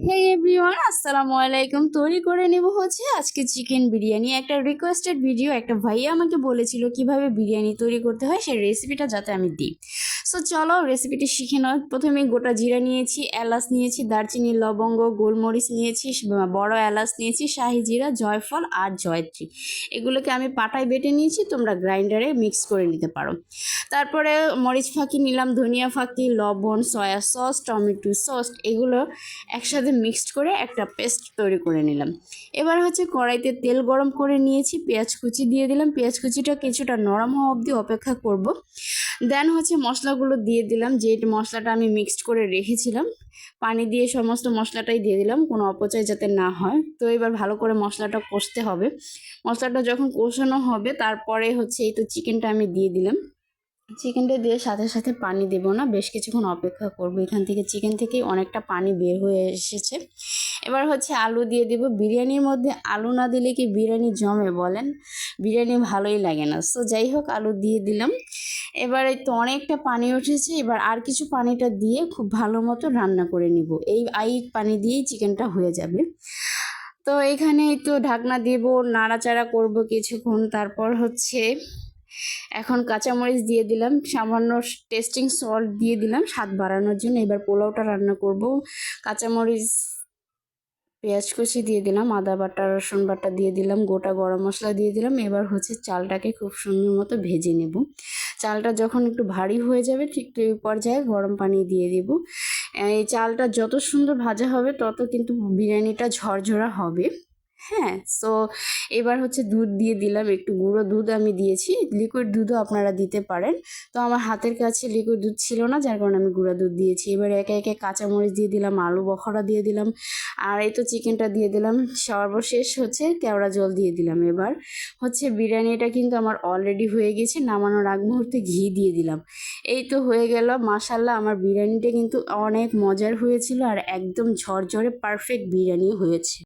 হে everyone, আসসালামু আলাইকুম। তৈরি করে নেব হচ্ছে আজকে চিকেন বিরিয়ানি। একটা রিকোয়েস্টেড ভিডিও, একটা ভাইয়া আমাকে বলেছিল কিভাবে বিরিয়ানি তৈরি করতে হয়, সেই রেসিপিটা যাতে আমি দিই। সো চলো রেসিপিটি শিখে নাও। প্রথমে গোটা জিরা নিয়েছি, এলাচ নিয়েছি, দারচিনি, লবঙ্গ, গোলমরিচ নিয়েছি, বড় এলাচ নিয়েছি, শাহি জিরা, জয়ফল আর জয়ত্রী। এগুলোকে আমি পাটায় বেটে নিয়েছি, তোমরা গ্রাইন্ডারে মিক্স করে নিতে পারো। তারপরে মরিচ ফাঁকি নিলাম, ধনিয়া ফাঁকি, লবণ, সয়া সস, টমেটো সস, এগুলো একসাথে মিক্সড করে একটা পেস্ট তৈরি করে নিলাম। এবার হচ্ছে কড়াইতে তেল গরম করে নিয়েছি, পেঁয়াজ কুচি দিয়ে দিলাম। পেঁয়াজ কুচিটা কিছুটা নরম হওয়া অবধি অপেক্ষা করব। দেন হচ্ছে মশলাগুলো দিয়ে দিলাম, যে মশলাটা আমি মিক্সড করে রেখেছিলাম। পানি দিয়ে সমস্ত মশলাটাই দিয়ে দিলাম, কোনো অপচয় যাতে না হয়। তো এবার ভালো করে মশলাটা কষতে হবে। মশলাটা যখন কষানো হবে তারপরে হচ্ছে এই তো চিকেনটা আমি দিয়ে দিলাম। চিকেনটা দিয়ে সাথে সাথে পানি দেবো না, বেশ কিছুক্ষণ অপেক্ষা করবো। এখান থেকে চিকেন থেকেই অনেকটা পানি বের হয়ে এসেছে। এবার হচ্ছে আলু দিয়ে দেবো। বিরিয়ানির মধ্যে আলু না দিলে কি বিরিয়ানি জমে বলেন? বিরিয়ানি ভালোই লাগে না। সো যাই হোক, আলু দিয়ে দিলাম। এবার এই তো অনেকটা পানি উঠেছে, এবার আর কিছু পানিটা দিয়ে খুব ভালো মতো রান্না করে নিব। এই পানি দিয়েই চিকেনটা হয়ে যাবে। তো এখানে তো ঢাকনা দেবো, নাড়াচাড়া করব কিছুক্ষণ। তারপর হচ্ছে এখন কাঁচামরিচ দিয়ে দিলাম, সামান্য টেস্টিং সল্ট দিয়ে দিলাম স্বাদ বাড়ানোর জন্য। এবার পোলাওটা রান্না করব। কাঁচামরিচ, পেঁয়াজ কুচি দিয়ে দিলাম, আদা বাটা, রসুন বাটা দিয়ে দিলাম, গোটা গরম মশলা দিয়ে দিলাম। এবার হচ্ছে চালটাকে খুব সুন্দর মতো ভেজে নেব। চালটা যখন একটু ভারী হয়ে যাবে ঠিক এই পর্যায়ে গরম পানি দিয়ে দেব। এই চালটা যত সুন্দর ভাজা হবে তত কিন্তু বিরিয়ানিটা ঝরঝরা হবে। হ্যাঁ, সো এবার হচ্ছে দুধ দিয়ে দিলাম, একটু গুঁড়ো দুধ আমি দিয়েছি, লিকুইড দুধও আপনারা দিতে পারেন। তো আমার হাতের কাছে লিকুইড দুধ ছিল না, যার কারণে আমি গুঁড়া দুধ দিয়েছি। এবার একে একে কাঁচামরিচ দিয়ে দিলাম, আলু বখরা দিয়ে দিলাম, আর এই তো চিকেনটা দিয়ে দিলাম। সর্বশেষ হচ্ছে কেওড়া জল দিয়ে দিলাম। এবার হচ্ছে বিরিয়ানিটা কিন্তু আমার অলরেডি হয়ে গেছে, নামানোর আগ মুহূর্তে ঘি দিয়ে দিলাম। এই তো হয়ে গেল। মাশাল্লাহ, আমার বিরিয়ানিটা কিন্তু অনেক মজার হয়েছিল আর একদম ঝরঝরে পারফেক্ট বিরিয়ানি হয়েছে।